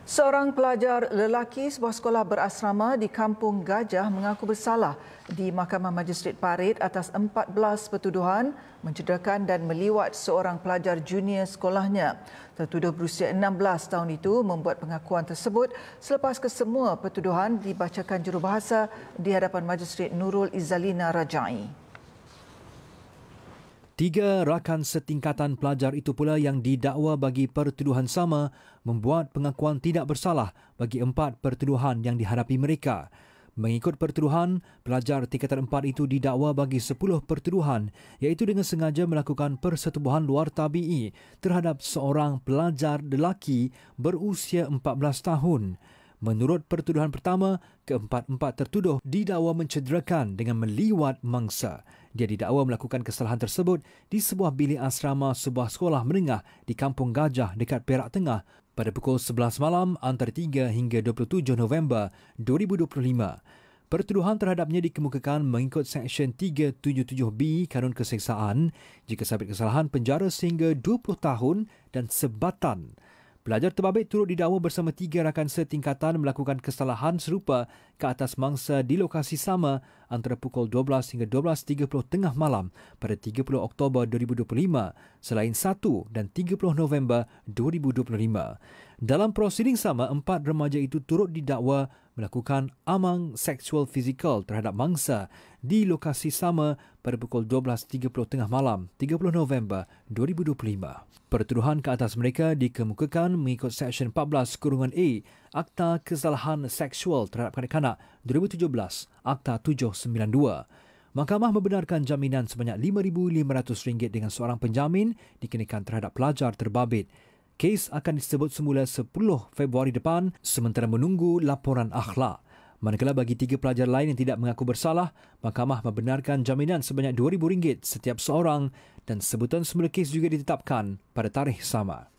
Seorang pelajar lelaki sebuah sekolah berasrama di Kampung Gajah mengaku bersalah di Mahkamah Majistret Parit atas 14 pertuduhan mencederakan dan meliwat seorang pelajar junior sekolahnya. Tertuduh berusia 16 tahun itu membuat pengakuan tersebut selepas kesemua pertuduhan dibacakan jurubahasa di hadapan Majistret Nurul Izzalina Rajai. 3 rakan setingkatan pelajar itu pula yang didakwa bagi pertuduhan sama membuat pengakuan tidak bersalah bagi 4 pertuduhan yang dihadapi mereka. Mengikut pertuduhan, pelajar tingkatan 4 itu didakwa bagi 10 pertuduhan iaitu dengan sengaja melakukan persetubuhan luar tabi'i terhadap seorang pelajar lelaki berusia 14 tahun. Menurut pertuduhan pertama, keempat-empat tertuduh didakwa mencederakan dengan meliwat mangsa. Dia didakwa melakukan kesalahan tersebut di sebuah bilik asrama sebuah sekolah menengah di Kampung Gajah dekat Perak Tengah pada pukul 11 malam antara 3 hingga 27 November 2025. Pertuduhan terhadapnya dikemukakan mengikut Seksyen 377B Kanun Keseksaan jika sabit kesalahan penjara sehingga 20 tahun dan sebatan. Pelajar terbabit turut didakwa bersama 3 rakan setingkatan melakukan kesalahan serupa ke atas mangsa di lokasi sama antara pukul 12 hingga 12.30 tengah malam pada 30 Oktober 2025 selain 1 dan 30 November 2025. Dalam prosiding sama, 4 remaja itu turut didakwa melakukan amang seksual fizikal terhadap mangsa di lokasi sama pada pukul 12.30 tengah malam 30 November 2025. Pertuduhan ke atas mereka dikemukakan mengikut Seksyen 14(a) Akta Kesalahan Seksual terhadap Kanak-kanak 2017, Akta 792. Mahkamah membenarkan jaminan sebanyak RM5,500 dengan seorang penjamin dikenakan terhadap pelajar terbabit. Kes akan disebut semula 10 Februari depan sementara menunggu laporan akhlak. Manakala bagi 3 pelajar lain yang tidak mengaku bersalah, mahkamah membenarkan jaminan sebanyak RM2,000 setiap seorang dan sebutan semula kes juga ditetapkan pada tarikh sama.